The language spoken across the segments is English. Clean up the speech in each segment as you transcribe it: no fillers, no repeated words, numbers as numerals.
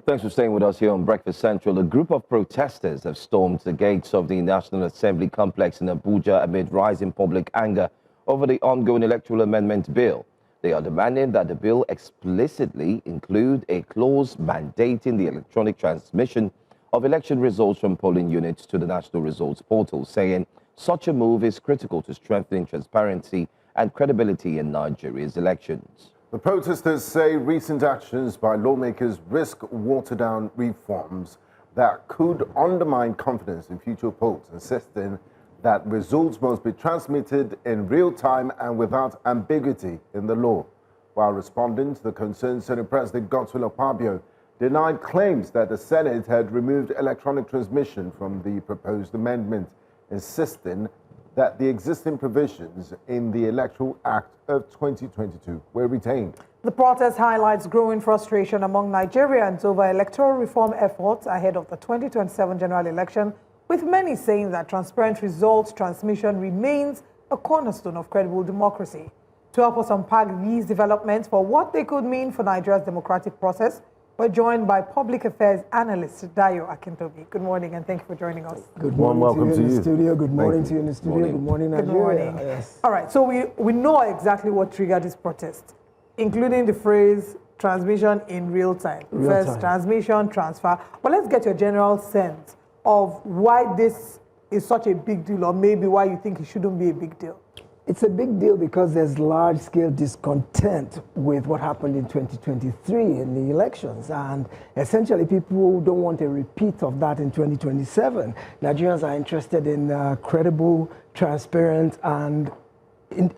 Thanks for staying with us here on Breakfast Central. A group of protesters have stormed the gates of the National Assembly complex in Abuja amid rising public anger over the ongoing Electoral Amendment Bill. They are demanding that the bill explicitly include a clause mandating the electronic transmission of election results from polling units to the National Results Portal, saying such a move is critical to strengthening transparency and credibility in Nigeria's elections. The protesters say recent actions by lawmakers risk watered-down reforms that could undermine confidence in future polls, insisting that results must be transmitted in real time and without ambiguity in the law. While responding to the concerns, Senate President Godswill Akpabio denied claims that the Senate had removed electronic transmission from the proposed amendment, insisting that the existing provisions in the Electoral Act of 2022 were retained. The protest highlights growing frustration among Nigerians over electoral reform efforts ahead of the 2027 general election, with many saying that transparent results transmission remains a cornerstone of credible democracy. To help us unpack these developments for what they could mean for Nigeria's democratic process, we're joined by Public Affairs Analyst Dayo Akintobi. Good morning and thank you for joining us. Good morning. Welcome to you in the studio. Good morning to you in the studio. Morning. Good morning, Nigeria. Good morning. Yes. All right, so we know exactly what triggered this protest, including the phrase transmission in real time. First, transmission, transfer. But let's get your general sense of why this is such a big deal, or maybe why you think it shouldn't be a big deal. It's a big deal because there's large-scale discontent with what happened in 2023 in the elections. And essentially, people don't want a repeat of that in 2027. Nigerians are interested in credible, transparent, and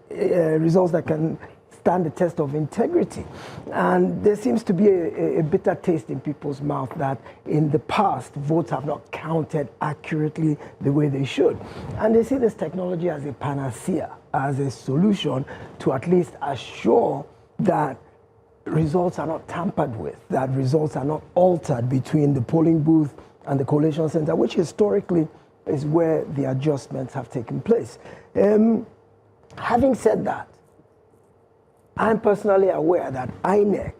results that can stand the test of integrity. And there seems to be a bitter taste in people's mouth that in the past, votes have not counted accurately the way they should. And they see this technology as a panacea, as a solution to at least assure that results are not tampered with, that results are not altered between the polling booth and the collation center, which historically is where the adjustments have taken place. Having said that, I'm personally aware that INEC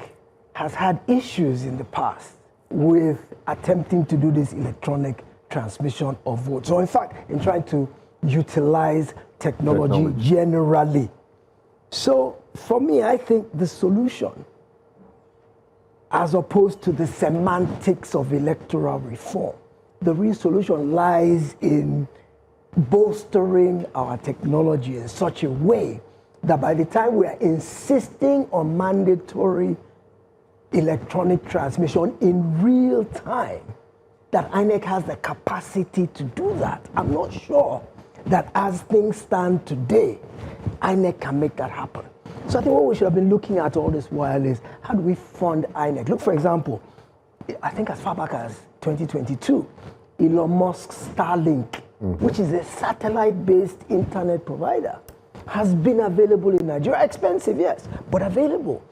has had issues in the past with attempting to do this electronic transmission of votes. So in fact, in trying to utilize technology generally. So for me, I think the solution, as opposed to the semantics of electoral reform, the real solution lies in bolstering our technology in such a way that by the time we are insisting on mandatory electronic transmission in real time, that INEC has the capacity to do that. I'm not sure that as things stand today, INEC can make that happen. So I think what we should have been looking at all this while is how do we fund INEC? Look, for example, I think as far back as 2022, Elon Musk's Starlink, which is a satellite-based internet provider, has been available in Nigeria. Expensive, yes, but available.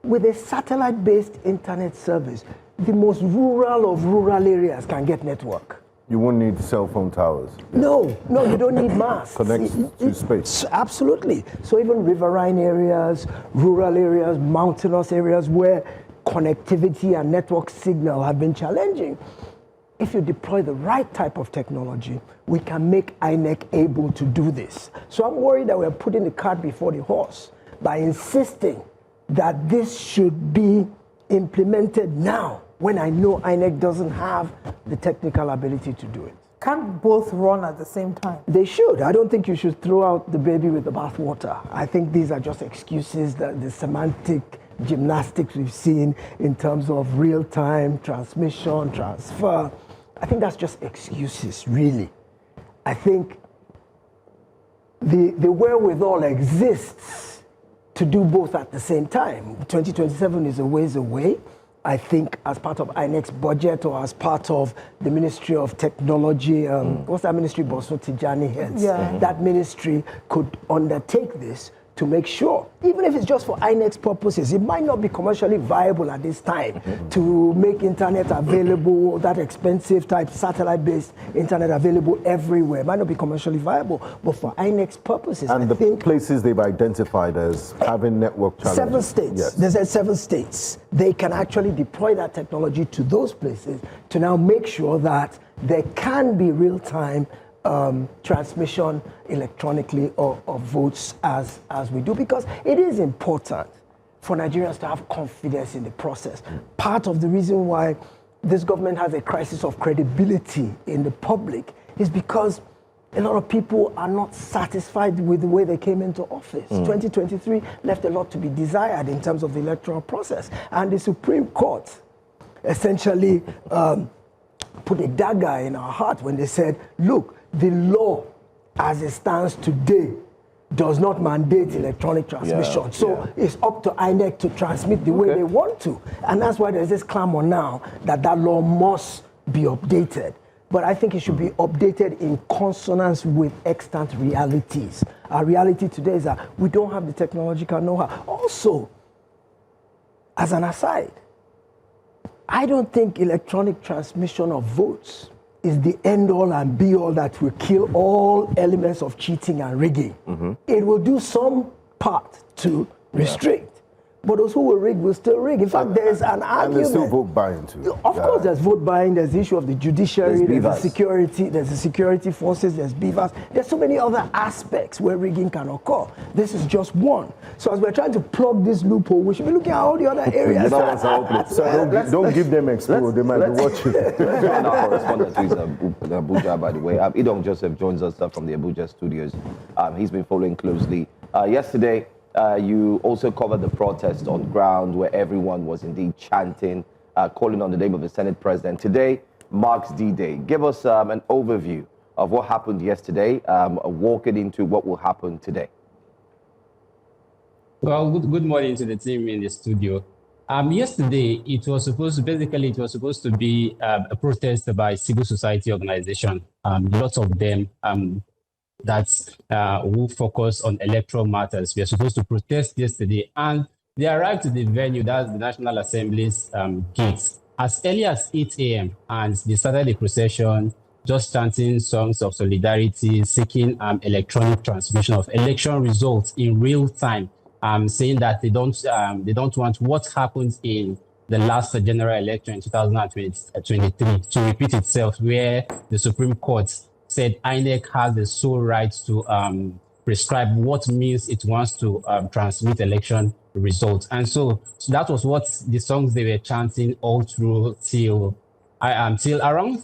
With a satellite-based internet service, the most rural of rural areas can get network. You won't need cell phone towers. No, you don't need masts. Connects to space. Absolutely. So even riverine areas, rural areas, mountainous areas where connectivity and network signal have been challenging, if you deploy the right type of technology, we can make INEC able to do this. So I'm worried that we're putting the cart before the horse by insisting that this should be implemented now, when I know INEC doesn't have the technical ability to do it. Can't both run at the same time? They should. I don't think you should throw out the baby with the bathwater. I think these are just excuses, that the semantic gymnastics we've seen in terms of real-time transmission, transfer. I think that's just excuses, really. I think the wherewithal exists to do both at the same time. 2027 is a ways away. I think as part of INEC's budget or as part of the Ministry of Technology, what's that ministry Boso Tijani heads? Yeah. That ministry could undertake this to make sure, even if it's just for INEC's purposes, it might not be commercially viable at this time to make internet available, that expensive type satellite-based internet available everywhere. It might not be commercially viable, but for INEC's purposes, and I the think places they've identified as having network challenges. 7 states. Yes. There's 7 states. They can actually deploy that technology to those places to now make sure that there can be real-time transmission electronically of votes as we do, because it is important for Nigerians to have confidence in the process. Part of the reason why this government has a crisis of credibility in the public is because a lot of people are not satisfied with the way they came into office. 2023 left a lot to be desired in terms of the electoral process, and the Supreme Court essentially put a dagger in our heart when they said, look, the law as it stands today does not mandate electronic transmission. It's up to INEC to transmit the way they want to. And that's why there's this clamor now that law must be updated. But I think it should be updated in consonance with extant realities. Our reality today is that we don't have the technological know-how. Also, as an aside, I don't think electronic transmission of votes is the end-all and be-all that will kill all elements of cheating and rigging. It will do some part to restrict, but those who will rig will still rig. In fact, there's an argument. And there's still vote buying too. Of course, there's vote buying. There's the issue of the judiciary. There's the security forces. There's beavers. There's so many other aspects where rigging can occur. This is just one. So as we're trying to plug this loophole, we should be looking at all the other areas. So don't give them expo. They might be watching. Join our correspondent who is in Abuja, by the way. Idong Joseph joins us from the Abuja studios. He's been following closely. Yesterday, you also covered the protest on ground where everyone was indeed chanting, calling on the name of the Senate President. Today marks D-Day. Give us an overview of what happened yesterday, walking into what will happen today. Well, good morning to the team in the studio. Yesterday, it was supposed to be a protest by civil society organization. Lots of them who focus on electoral matters. We are supposed to protest yesterday, and they arrived to the venue, that's the National Assembly's gates, as early as 8 a.m. and they started the procession, just chanting songs of solidarity, seeking electronic transmission of election results in real time, saying that they don't want what happened in the last general election in 2023 to repeat itself, where the Supreme Court said INEC has the sole right to prescribe what means it wants to transmit election results. And so that was what the songs they were chanting all through till around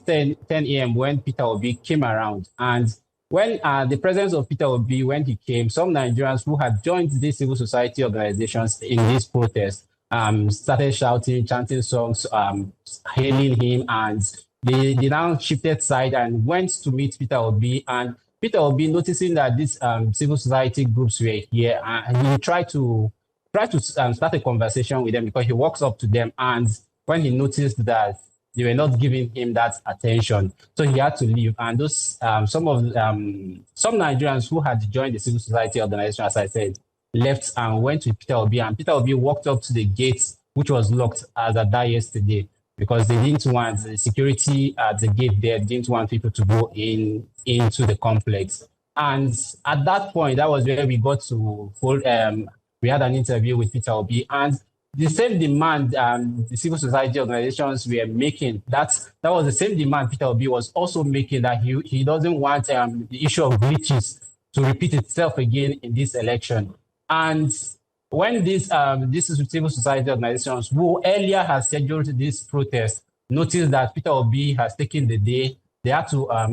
10 a.m. when Peter Obi came around. And when the presence of Peter Obi, when he came, some Nigerians who had joined these civil society organizations in this protest started shouting, chanting songs, hailing him, and they now shifted side and went to meet Peter Obi. And Peter Obi, noticing that these civil society groups were here, he tried to start a conversation with them, because he walks up to them, and when he noticed that they were not giving him that attention, so he had to leave. And those some Nigerians who had joined the civil society organization, as I said, left and went to Peter Obi, and Peter Obi walked up to the gate, which was locked as at that yesterday, because they didn't want the security at the gate there, didn't want people to go into the complex. And at that point, that was where we got to hold, we had an interview with Peter Obi, and the same demand the civil society organizations were making, that was the same demand Peter Obi was also making, that he doesn't want the issue of glitches to repeat itself again in this election. And when these civil society organizations who earlier had scheduled this protest noticed that Peter Obi has taken the day, they had a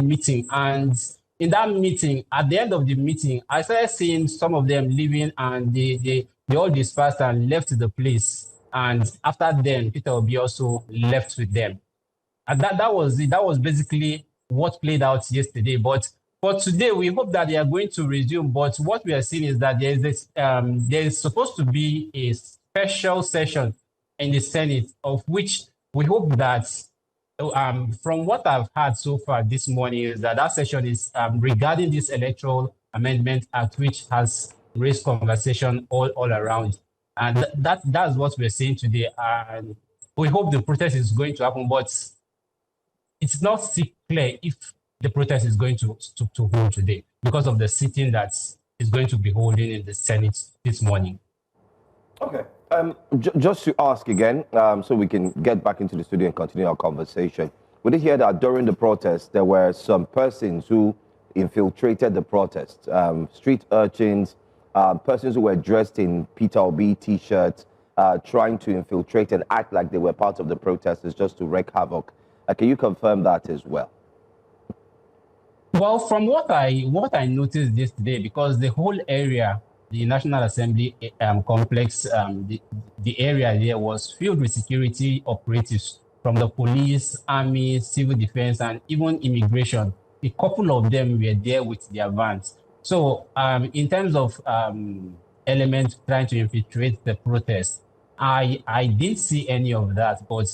meeting. And in that meeting, at the end of the meeting, I started seeing some of them leaving, and they all dispersed and left the place. And after then, Peter Obi also left with them. And that was it. That was basically what played out yesterday. But for today, we hope that they are going to resume. But what we are seeing is that there is supposed to be a special session in the Senate, of which we hope that, from what I've heard so far this morning, is that session is regarding this electoral Amendment Act, which has raised conversation all around. And that's what we're seeing today. And we hope the protest is going to happen, but it's not still clear if the protest is going to hold today because of the sitting that is going to be holding in the Senate this morning. Okay. Just to ask again, so we can get back into the studio and continue our conversation. We did hear that during the protest, there were some persons who infiltrated the protest, street urchins, persons who were dressed in Peter Obi T-shirts, trying to infiltrate and act like they were part of the protesters just to wreak havoc. Can you confirm that as well? Well, from what I noticed yesterday, because the whole area, the National Assembly complex, the area there was filled with security operatives from the police, army, civil defense, and even immigration. A couple of them were there with their vans. So in terms of elements trying to infiltrate the protest, I didn't see any of that, but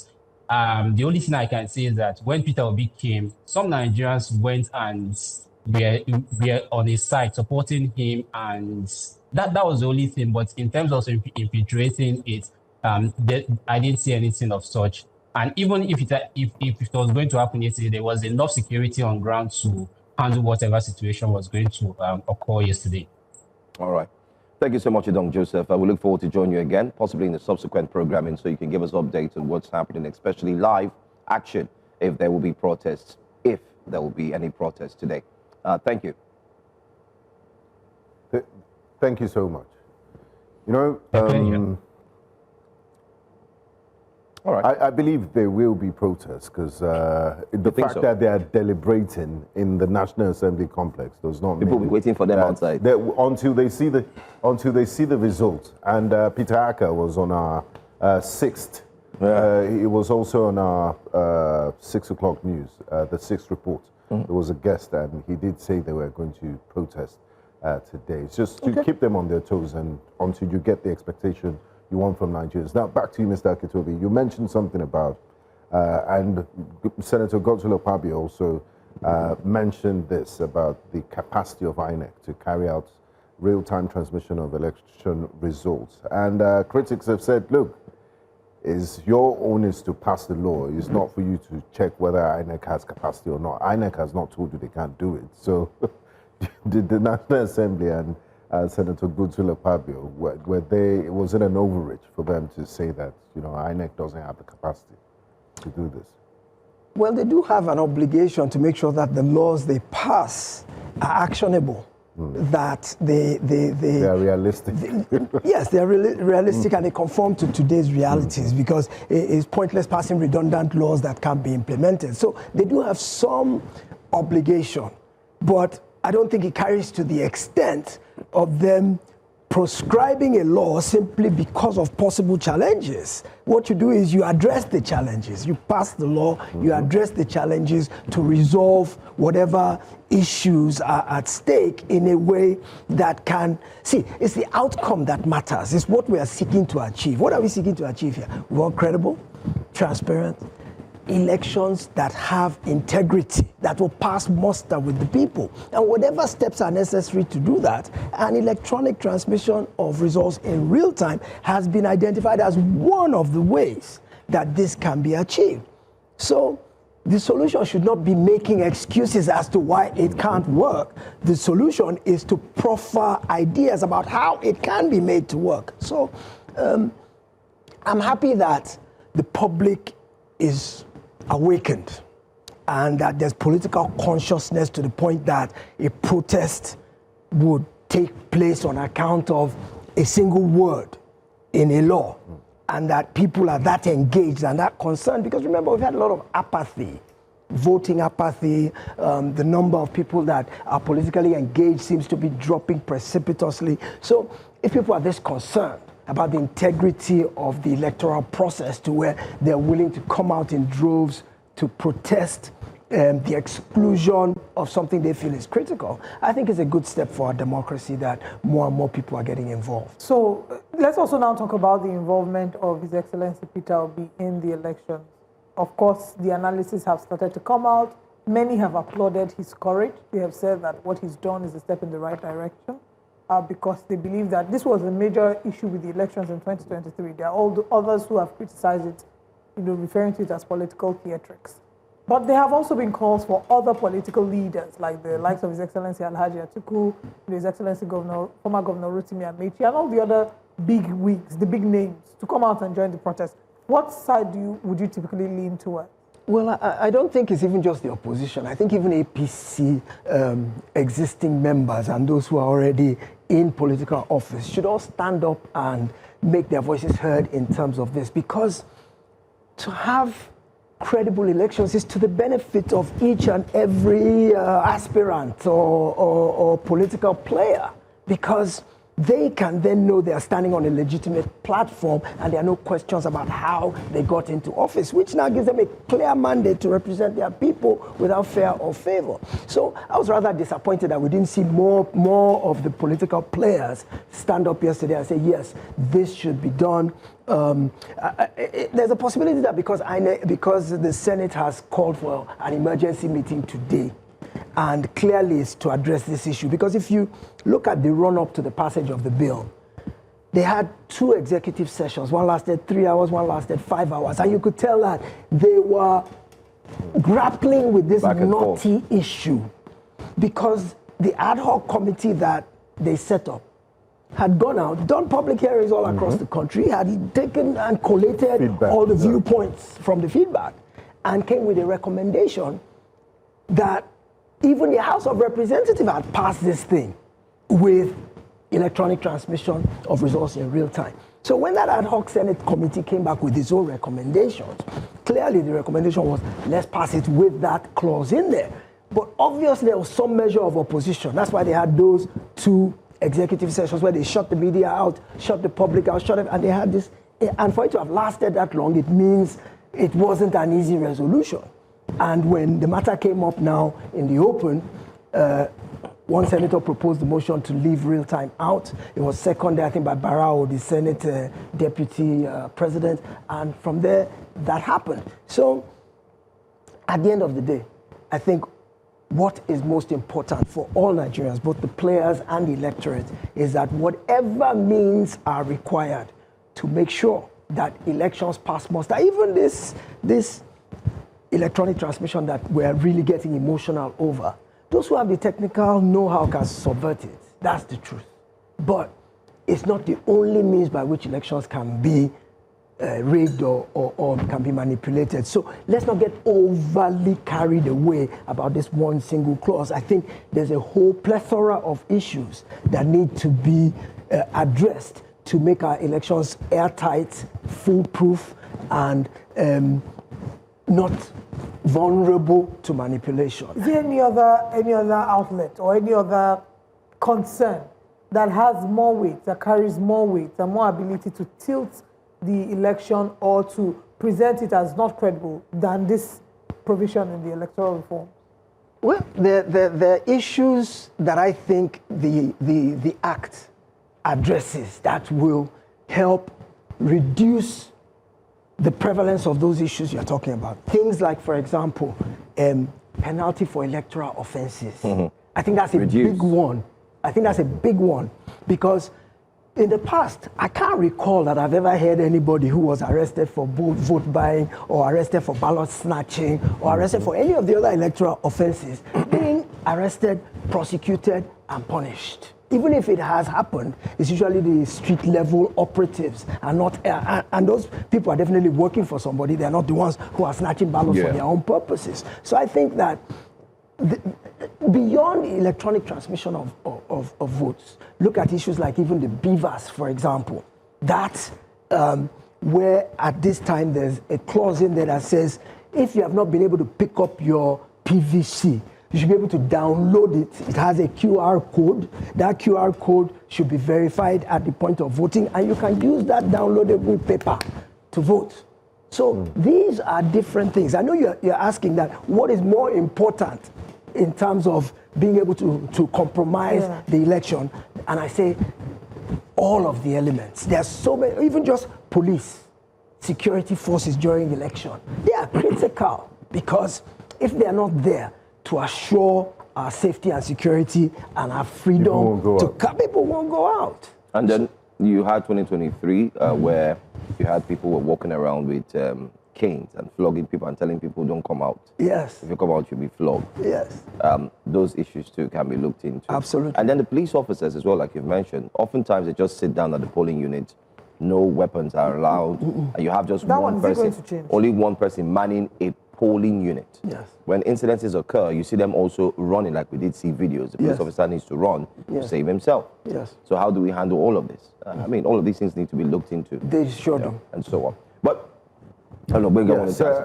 the only thing I can say is that when Peter Obi came, some Nigerians went and were on his side supporting him, and that was the only thing. But in terms of infiltrating it, I didn't see anything of such. And even if it was going to happen yesterday, there was enough security on ground to handle whatever situation was going to occur yesterday. All right. Thank you so much, Idong Joseph. We look forward to joining you again, possibly in the subsequent programming, so you can give us updates on what's happening, especially live action, if there will be protests, if there will be any protests today. Thank you. Thank you so much. You know, all right. I believe there will be protests because the fact that they are deliberating in the National Assembly complex does not mean people will be waiting for them outside until they see the result. And Peter Aka was on our sixth. He was also on our 6 o'clock news, the sixth report. There was a guest, and he did say they were going to protest today. It's just to keep them on their toes, and until you get the expectation you want from Nigerians. Now, back to you, Mr. Akintobi. You mentioned something about, and Senator Godswill Akpabio also mentioned this about the capacity of INEC to carry out real-time transmission of election results. And critics have said, look, it's your onus to pass the law. It's not for you to check whether INEC has capacity or not. INEC has not told you they can't do it. So the National Assembly and Senator Godswill Akpabio, was it an overreach for them to say that, you know, INEC doesn't have the capacity to do this? Well, they do have an obligation to make sure that the laws they pass are actionable, that they are realistic. Yes, they are realistic and they conform to today's realities, because it's pointless passing redundant laws that can't be implemented. So they do have some obligation, but I don't think it carries to the extent of them proscribing a law simply because of possible challenges. What you do is you address the challenges. You pass the law, you address the challenges to resolve whatever issues are at stake in a way that can... See, it's the outcome that matters. It's what we are seeking to achieve. What are we seeking to achieve here? We want credible, transparent elections that have integrity, that will pass muster with the people. And whatever steps are necessary to do that, an electronic transmission of results in real time has been identified as one of the ways that this can be achieved. So the solution should not be making excuses as to why it can't work. The solution is to proffer ideas about how it can be made to work. So I'm happy that the public is awakened and that there's political consciousness to the point that a protest would take place on account of a single word in a law, and that people are that engaged and that concerned. Because remember, we've had a lot of apathy, voting apathy. The number of people that are politically engaged seems to be dropping precipitously. So if people are this concerned about the integrity of the electoral process to where they're willing to come out in droves to protest the exclusion of something they feel is critical, I think it's a good step for our democracy that more and more people are getting involved. So let's also now talk about the involvement of His Excellency Peter Obi in the elections. Of course, the analysis have started to come out. Many have applauded his courage. They have said that what he's done is a step in the right direction because they believe that this was a major issue with the elections in 2023. There are all the others who have criticized it, referring to it as political theatrics. But there have also been calls for other political leaders, like the likes of His Excellency Alhaji Atiku, His Excellency former Governor Rotimi Amechi, and all the other big wigs, the big names, to come out and join the protest. What side would you typically lean toward? Well, I don't think it's even just the opposition. I think even APC existing members and those who are already in political office should all stand up and make their voices heard in terms of this, because to have credible elections is to the benefit of each and every aspirant or political player, because they can then know they are standing on a legitimate platform and there are no questions about how they got into office, which now gives them a clear mandate to represent their people without fear or favor. So I was rather disappointed that we didn't see more of the political players stand up yesterday and say, yes, this should be done. There's a possibility that because the Senate has called for an emergency meeting today, and clearly it's to address this issue, because if you look at the run-up to the passage of the bill, they had 2 executive sessions. One lasted 3 hours, one lasted 5 hours, and you could tell that they were grappling with this knotty issue, because the ad hoc committee that they set up had gone out, done public hearings all across the country, had taken and collated feedback, all the viewpoints from the feedback, and came with a recommendation that even the House of Representatives had passed this thing with electronic transmission of results in real time. So when that ad hoc Senate committee came back with its own recommendations, clearly the recommendation was, let's pass it with that clause in there. But obviously there was some measure of opposition. That's why they had those 2 executive sessions where they shut the media out, shut the public out, and they had this. And for it to have lasted that long, it means it wasn't an easy resolution. And when the matter came up now in the open, one senator proposed the motion to leave real time out. It was seconded, I think, by Barao, the Senate deputy president. And from there, that happened. So at the end of the day, I think what is most important for all Nigerians, both the players and the electorate, is that whatever means are required to make sure that elections pass muster, even this electronic transmission that we're really getting emotional over, those who have the technical know-how can subvert it. That's the truth. But it's not the only means by which elections can be rigged or can be manipulated. So let's not get overly carried away about this one single clause. I think there's a whole plethora of issues that need to be addressed to make our elections airtight, foolproof, and not vulnerable to manipulation. Is there any other outlet or any other concern that has more weight, that carries more weight and more ability to tilt the election or to present it as not credible than this provision in the electoral reform? Well, the issues that I think the Act addresses that will help reduce the prevalence of those issues you're talking about. Things like, for example, penalty for electoral offenses. I think that's a big one. I think that's a big one, because in the past, I can't recall that I've ever heard anybody who was arrested for vote buying or arrested for ballot snatching or arrested for any of the other electoral offenses being arrested, prosecuted, and punished. Even if it has happened, it's usually the street level operatives and not, and those people are definitely working for somebody. They're not the ones who are snatching ballots for their own purposes. So I think that beyond electronic transmission of votes, look at issues like even the beavers, for example. That's where at this time there's a clause in there that says if you have not been able to pick up your PVC, you should be able to download it. It has a QR code. That QR code should be verified at the point of voting, and you can use that downloadable paper to vote. So these are different things. I know you're asking that what is more important in terms of being able to compromise the election, and I say all of the elements. There's so many, even just police, security forces during the election. They are critical, because if they are not there, to assure our safety and security and our freedom people won't go out. And then you had 2023 where you had people were walking around with canes and flogging people and telling people don't come out. Yes. If you come out, you'll be flogged. Yes. Those issues too can be looked into. Absolutely. And then the police officers as well, like you've mentioned, oftentimes they just sit down at the polling unit. No weapons are allowed. And you have just one person, only one person manning a polling unit. Yes. When incidences occur, you see them also running, like we did see videos. The police officer needs to run to save himself. Yes. So how do we handle all of this? I mean, all of these things need to be looked into. They sure do. And so on. But, I don't know,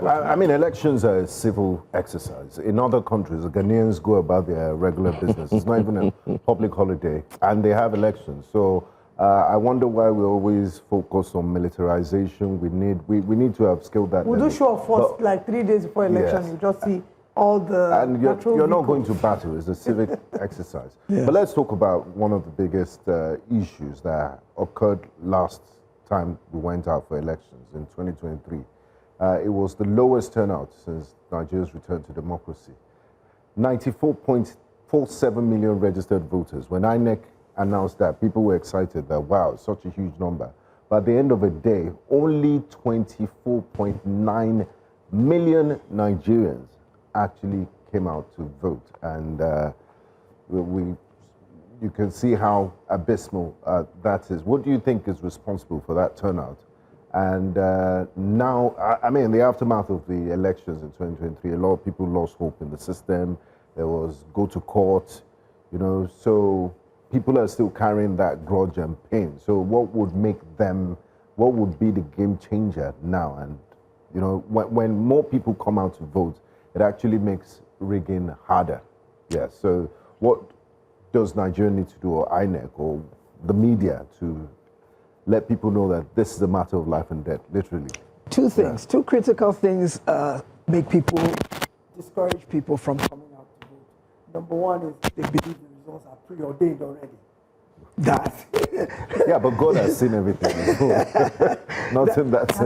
I mean, elections are a civil exercise. In other countries, the Ghanaians go about their regular business. It's not even a public holiday, and they have elections. So I wonder why we always focus on militarization. We need to have scaled that. We do show of force like 3 days before election. You just see all the and you're not going to battle. It's a civic exercise. Yes. But let's talk about one of the biggest issues that occurred last time we went out for elections in 2023. It was the lowest turnout since Nigeria's return to democracy. 94.47 million registered voters. When INEC announced that, people were excited that, wow, such a huge number. But at the end of the day, only 24.9 million Nigerians actually came out to vote. And you can see how abysmal that is. What do you think is responsible for that turnout? And now, I mean, in the aftermath of the elections in 2023, a lot of people lost hope in the system. There was go to court, you know, so people are still carrying that grudge and pain. So what would be the game changer now? And, you know, when more people come out to vote, it actually makes rigging harder. Yeah, so what does Nigeria need to do, or INEC, or the media, to let people know that this is a matter of life and death, literally? Two things, two critical things discourage people from coming out to vote. Number one is they believe the results are preordained already. Yeah, but God has seen everything. Nothing that's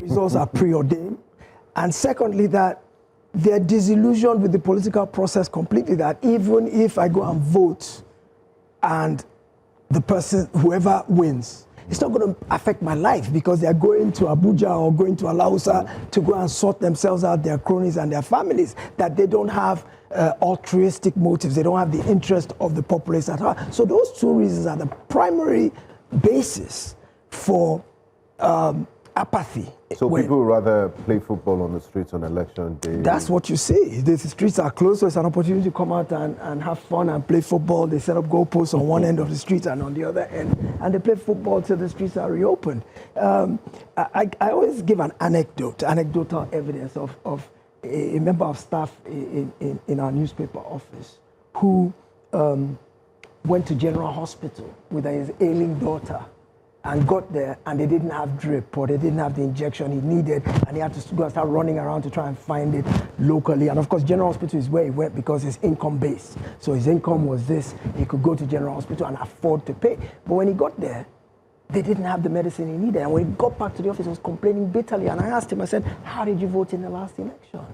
results are preordained. And secondly, that they're disillusioned with the political process completely, that even if I go and vote and the person, whoever wins, it's not going to affect my life because they're going to Abuja or going to Alausa to go and sort themselves out, their cronies and their families, that they don't have altruistic motives. They don't have the interest of the populace at heart. So those two reasons are the primary basis for apathy. So people would rather play football on the streets on election day? That's what you see. The streets are closed, so it's an opportunity to come out and have fun and play football. They set up goalposts on one end of the street and on the other end, and they play football till the streets are reopened. I always give an anecdotal evidence of a member of staff in our newspaper office who went to General Hospital with his ailing daughter and got there, and they didn't have drip, or they didn't have the injection he needed, and he had to go and start running around to try and find it locally. And of course, General Hospital is where he went because it's income-based. So his income was this. He could go to General Hospital and afford to pay. But when he got there, they didn't have the medicine he needed. And when he got back to the office, he was complaining bitterly. And I asked him, I said, how did you vote in the last election?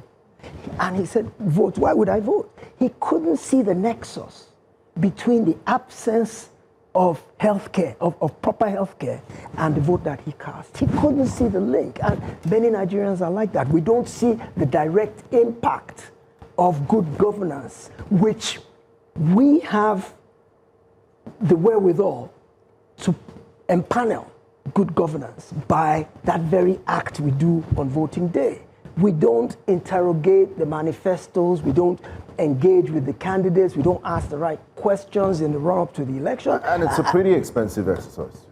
And he said, vote, why would I vote? He couldn't see the nexus between the absence of healthcare, of proper healthcare, and the vote that he cast. He couldn't see the link, and many Nigerians are like that. We don't see the direct impact of good governance, which we have the wherewithal to empanel good governance by that very act we do on voting day. We don't interrogate the manifestos, we don't engage with the candidates, we don't ask the right questions in the run-up to the election. And it's a pretty expensive exercise.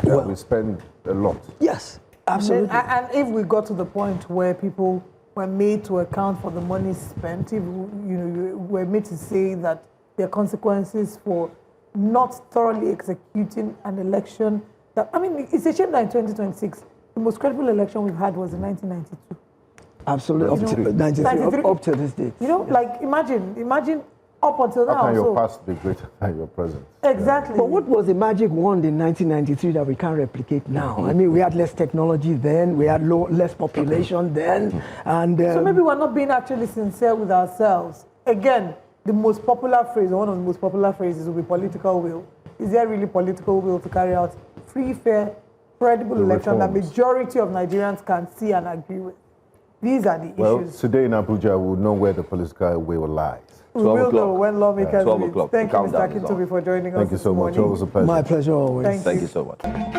Well, we spend a lot. Yes, absolutely. And if we got to the point where people were made to account for the money spent, if you were made to say that there are consequences for not thoroughly executing an election, that, I mean, it's a shame that in 2026, the most credible election we've had was in 1992. Absolutely, up to this date. You know, like imagine up until now. How can your So, past be greater than your present? exactly. But what was the magic wand in 1993 that we can't replicate now? I mean, we had less technology then, we had less population then, and... So maybe we're not being actually sincere with ourselves. Again, the most popular phrase, or one of the most popular phrases will be political will. Is there really political will to carry out free, fair, credible election that majority of Nigerians can see and agree with? These are the Well, issues. today in Abuja, we'll know where the political will lies. We will 12 know o'clock. when lawmakers 12 meet. o'clock. Thank The you, Mr. countdown is on. Akintobi, for joining us Thank you this so much. morning. Always a pleasure. My pleasure always. Thank Thank you so much.